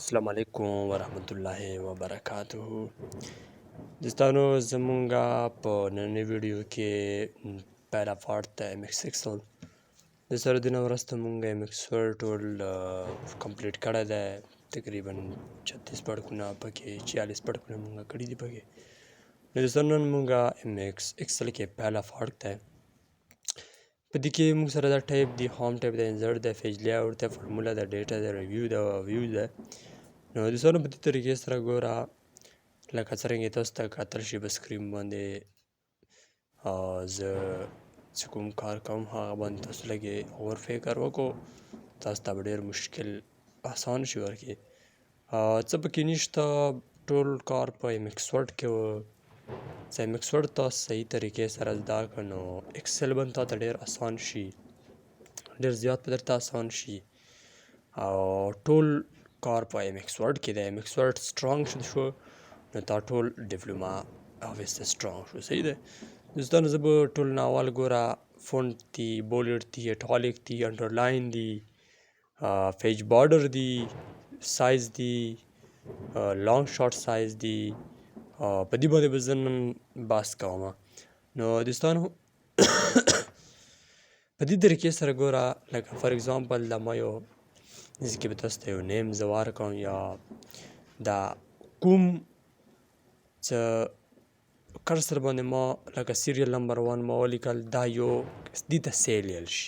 السلام علیکم ورحمت الله وبرکاته. دوستانو زمونږه په نننۍ ویډیو کې پیل پارت د ایم ایکس ایکسل د سره دینه وروسته مونږ ایم ایکس ورډ ټول کمپلیټ کړی دی. تقریبا 36 پړکونه پکې 46 پړکونه مونږ کړي دي پکې. نو دوستانو نن مونږه ایم ایکس ایکسل کې پیل پارت دی. په دې کې موږ سره دا ټایپ دی، هوم ټایپ دی، انزرټ دی، پیج لیاوټ دی، فارمولا دی، ډیټا دی، ریویو دی او ویو دی. نو دوستانو په دې طریقې سره ګوره لکه څرنګه تاسو ته کتل شي په سکرین باندې زه چې کوم کار کوم هغه باندې تاسو لږې اور فکر وکړو، تاسو ته به ډېر مشکل آسان شي ورکې. څه پکې نشته، ټول کار په ایم ایکس ورډ کې و. چې ایم ایکس ورډ تاسو صحیح طریقې سره زده کړه نو ایکسل به تاته ډېر آسان شي، ډېر زیات به درته آسان شي. او ټول کار په ایم ایکس ورډ کې دی. ایم ایکس ورډ سټرانګ شو نو تا ټول ډیپلوما اوبویسلی سټرانګ شو. صحیح ده دوستانو. زه به ټول ناول ګوره فونټ دي، بولډ دي، اټالیک دي، انډرلاین دي، پیج بارډر دي، سایز دي، لانګ شارټ سایز دي، په دې باندې به زه نن بحث کوم. نو دوستانو په دې طریقې سره ګوره لکه فار اگزامپل دا ما یو داسې کې به تاسو ته یو نیم زه ورکړم یا دا کوم څه کرسر باندې ما لکه سیریل نمبر 1 ما ولیکل، دا یو دې ته سیل ویل شي.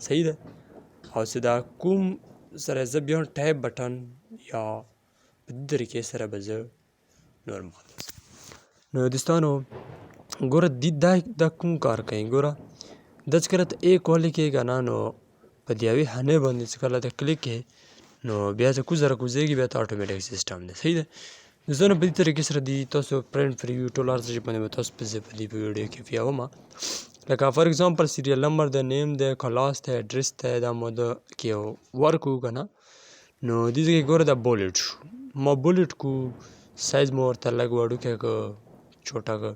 صحیح ده. او چې دا کوم سره زه بیا ټایپ بټن یا په دې طریقې سره به زه نورمال. نو دوستانو ګوره دا کوم کار کوي، ګوره دا چې کله ته ایک ولیکې که نه نو په دې یوې خانې باندې چې کله ته کلیک کړې نو بیا چې کوزه راکوزېږي بیا ته اټومیټک سیسټم دی. صحیح ده دوستانو. په دې طریقې سره دی تاسو پرنټ پریویو ټول هر څه چې باندې به تاسو په دې ویډیو کې پیاومه. لکه فار اگزامپل سیریل نمبر دی، نیم دی، کلاس دی، اډرس دی، دا ما د کې ورکړو که نه نو دې ځای کې ګوره دا بولډ شو. ما بولډ کو، سایز مو ورته لږ وړوکی که چوټه که.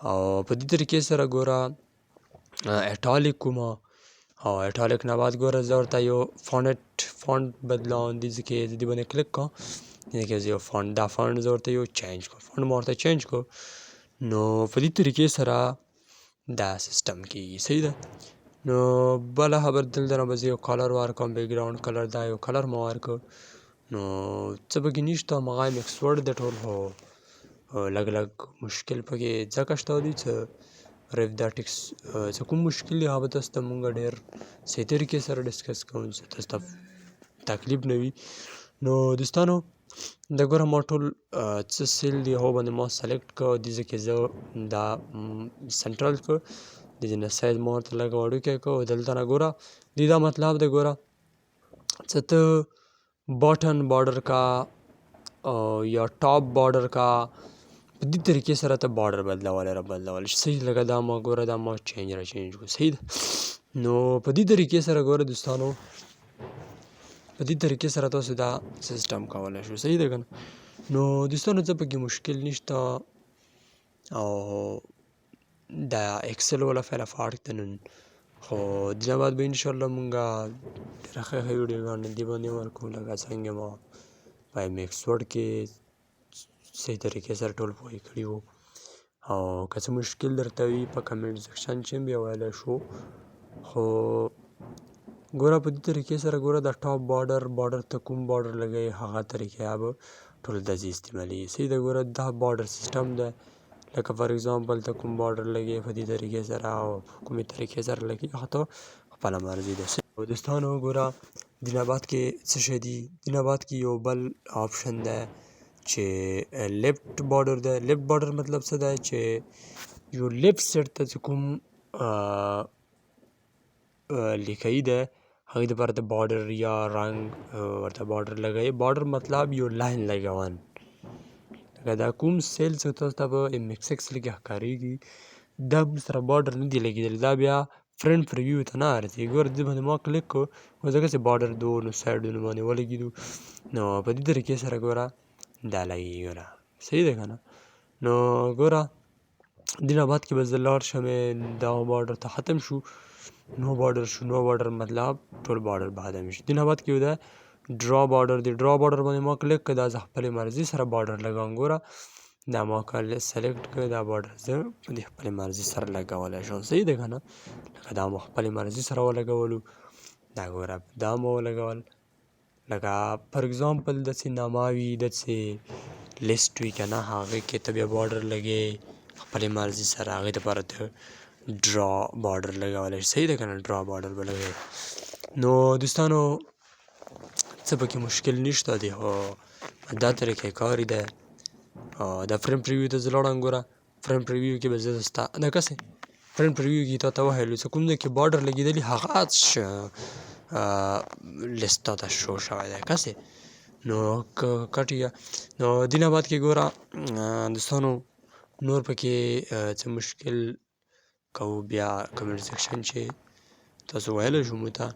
او په دې طریقې سره ګوره اټالیک کوم او اټالیک نه بعد ګوره زه ورته یو فونټ بدلوم. دې ځای کې دې باندې کلیک کوم، دې کې زه یو فونټ دا فونټ زه ورته یو چینج کوم، فونټ ما ورته چینج کو نو په دې طریقې سره دا سیسټم کېږي. صحیح ده. نو بله خبر دلته نه به زه یو کلر ورکوم، بیک ګراونډ کلر دا یو کلر ما ورکړ نو څه پکې نشته، هماغه ایم ایکس ورډ دی ټول. خو لږ مشکل پکې ځکه شته دی چې رف دا ټکس څه کوم مشکل دی هغه به تاسو ته مونږ ډېر صحیح طریقې سره ډسکس کوو چې تاسو ته تکلیف نه وي. نو دوستانو دا ګوره ما ټول څه سیل دی هغو باندې ما سلیکټ کړ. دې ځای کې زه دا سنټرل کړ، د دې نه سایز ما ورته لږ وړوکی کړ. دلته نه ګوره دې دا مطلب دی ګوره چې ته باټن بارډر کا یا ټاپ بارډر کا، په دې طریقې سره ته بارډر بدلولی شي. صحیح لکه دا ما ګوره دا ما چینج کړو. صحیح ده. نو په دې طریقې سره ګوره دوستانو په دې طریقې سره تاسو دا سیسټم کولی شو. صحیح ده که نه. نو دوستانو څه پکې مشکل نشته او دا ایکسل والا فیل پارت دی نن. خو دې نه بعد به انشاءالله مونږه ډېره ښه ویډیوګانې دې باندې ورکوو لکه څنګه ما په ایم ایکس ورډ کې صحیح طریقې سره ټول پوه کړي وو. او که څه مشکل درته وي په کمنټ سیکشن کې هم بیا ویلی شو. خو ګوره په دې طریقې سره ګوره دا ټاپ بارډر ته کوم بارډر لګوي هغه طریقې به ټول داسې استعمالېږي. صحیح ده. ګوره دا بارډر سیسټم دی لکه فار اگزامپل ته کوم بارډر لګوي په دې طریقې سره او کومې طریقې سره لګوي هغه ته خپله مرضي ده. دوستانو ګوره دې نه بعد کې څه شی دي، دې نه بعد کې یو بل آپشن دی چې لیفټ بارډر دی. لیفټ بارډر مطلب څه دی چې یو لیفټ سایډ ته چې کوم لیکایي دی هغې دپاره د بارډر یا رنګ ورته بارډر لګوي. بارډر مطلب یو لاین لګول. لکه دا کوم سیل چې تاسو ته په ایم ایکس ایکسل کې ښکارېږي دا سره بارډر نه دی لګېدلی، دا بیا فرنټ پریویو ته نه ارځي. ګوره دې باندې ما کلیک کړو خو ځکه چې بارډر دونو سایډونو باندې ولګېدو نو په دې طریقې سره ګوره دا لګېږي. ګوره صحیح ده که نه. نو ګوره دې نه بعد کې به زه لاړ شم دغه بارډر ته ختم شو، نو بارډر شو. نو بارډر مطلب ټول بارډر به ختم شي. دې نه بعد کې ده ډرا بارډر دی ډرا بارډر باندې ما کلیک کړ دا زه خپلې مرضي سره بارډر لګوم ګوره دا ما سلیکټ کړ دا بارډر زه په دې خپلې مرضي سره لګولی شم صحیح دی که نه لکه دا مو خپلې مرضي سره ولګولو دا ګوره دا مو ولګول لکه فار اګزامپل داسې نامه وي داسې لیسټ وي که نه هغې کې ته بیا بارډر لګې خپلې مرضي سره هغې دپاره ته ډرا بارډر لګولی شي صحیح ده که نه ډرا بارډر به لګوې نو دوستانو څه پکې مشکل نشته دی خو دا طریقې کاري دی دا فریم پریویو ته زه لاړم ګوره فریم پریویو کې به زه ستا دقسې فریم پریویو کې تا ته وښیلو چې کوم ځای کې بارډر لګېدلي هغه لیست تا ته شو شوی دی کسې نو کټ یا نو دې نه بعد کې ګوره دوستانو نور پکې څه مشکل کوو بیا کمنټ سیکشن چې تاسو ویلی شو موږ ته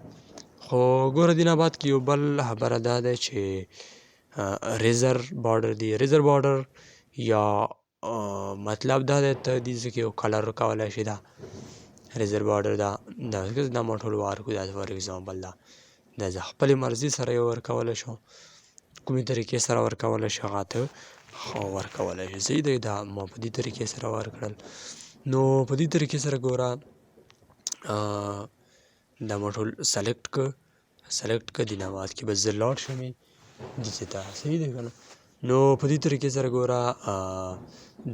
خو ګوره دې نه بعد کې یو بل خبره دا ده چې ریزر بارډر دی ریزر بارډر یا مطلب دا دی ته دې ځای کې یو کلر کولی شي دا ریزر بارډر دا ما ټول وارکو دا فار اګزامپل دا زه خپلې مرضي سره یې ورکولی شم کومې طریقې سره ورکولی شي هغه ته ورکولی شي صحیح دی دا ما په دې طریقې سره ورکړل نو په دې طریقې سره ګوره دا ما ټول سلیکټ که دې نه بعد کې به زه لاړ شمې دسې ته صحیح دی که نه نو په دې طریقې سره ګوره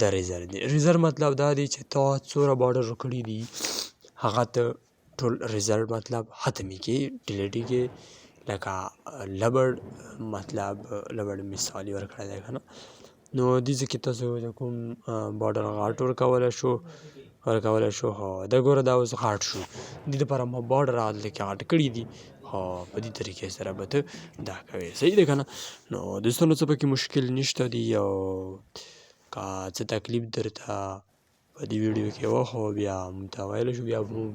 دا ریزر دی ریزر مطلب دا دی چې تا څومره بارډر کړي دي هغه ته ټول ریزلټ مطلب ختمې کې ډیلیټ کې لکه لبړ مطلب لبړ مثال یې ورکړی دی که نه نو دې ځای کې تاسو د کوم بارډر غاټ ورکولی شو دا ګوره دا اوس غاټ شو دې دپاره ما بارډر هغه دلته کې غاټ کړي دي په دې طریقې سره به ته دا کوې صحیح دی که نه نو دوستانو څه پکې مشکل نشته دی او که څه تکلیف درته په دې ویډیو کې وخو بیا موږ ته ویلی شو بیا موږ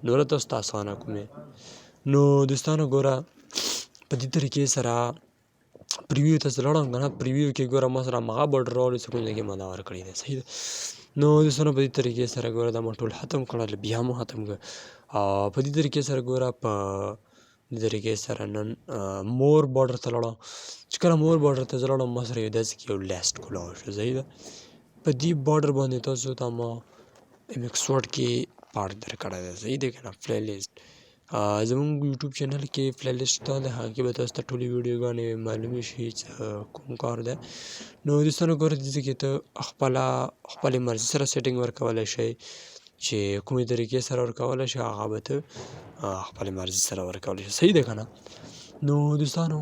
نوره تاسو ته اسانه کومې نو دوستانو ګوره په دې طریقې سره پریویو ته زه لاړم که نه پریویو کې ګوره ما سره هماغه بارډر راغلی چې کوم ځای کې ما دا ورکړی دی صحیح ده نو دوستانو په دې طریقې سره ګوره دا ما ټول ختم کړل بیا مو ختم کړ په دې طریقې سره ګوره په دې طریقې سره نن مور بارډر ته لاړم چې کله مور بارډر ته زه لاړم ما سره یو داسې کې یو لیسټ کولاو شو صحیح ده په دې بارډر باندې تاسو ته ما ایم ایکس ورډ کې پارت درکړی دی صحیح دی که نه پلی لیسټ زموږ یوټیوب چینل کې پلی لیسټ شته دی هغه کې به تاسو ته ټولې ویډیوګانې معلومې شي چې کوم کار دی نو دوستانو ګوره دې ځای کې ته خپلې مرضي سره سیټینګ ورکولی شئ چې کومې طریقې سره ورکولی شئ هغه به ته خپلې مرضي سره ورکولی شئ صحیح دی که نه نو دوستانو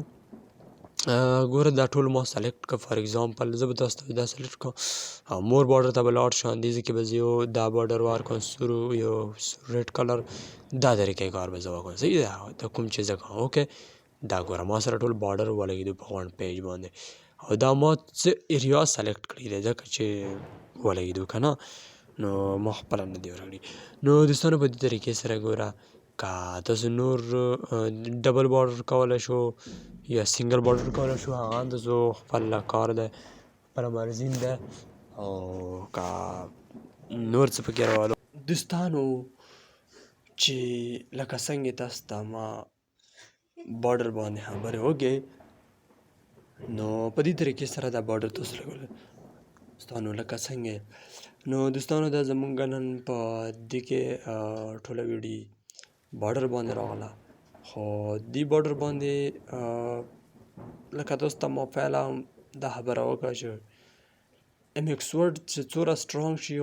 ګوره دا ټول ما سلیکټ کړه فار اګزامپل زه به تاسو ته دا سلیکټ کړم مور بارډر ته به لاړ شم دې ځای کې به زه یو دا بارډر ورکړم یو ریډ کلر دا طریقې کار به زه وکړم صحیح ده ته کوم چې زه کوم اوکې دا ګوره ما سره ټول بارډر ولګېدو په غونډ پیج باندې او دا ما څه ایریا سلیکټ کړي دی ځکه چې ولګېدو که نه نو ما خپله نه دی ورکړي نو دوستانو په دې طریقې سره ګوره که تاسو نور ډبل بارډر کولی شو یا سنګل بارډر کولی شو هغه هم تاسو خپل کار دی خپله مرزین ده او که نور څه پکې راولو دوستانو چې لکه څنګه تاسو ته ما بارډر باندې خبرې وکړې نو په دې طریقې سره دا بارډر تاسو لګولی دوستانو لکه څنګه نو دوستانو دا زمونږ نن په دې کې ټوله ویډیو بارډر باندې راغله خو دې بارډر باندې لکه تاسو ته ما پهله دا خبره وکړه چې ایم ایکس ورډ چې څومره سټرانګ شي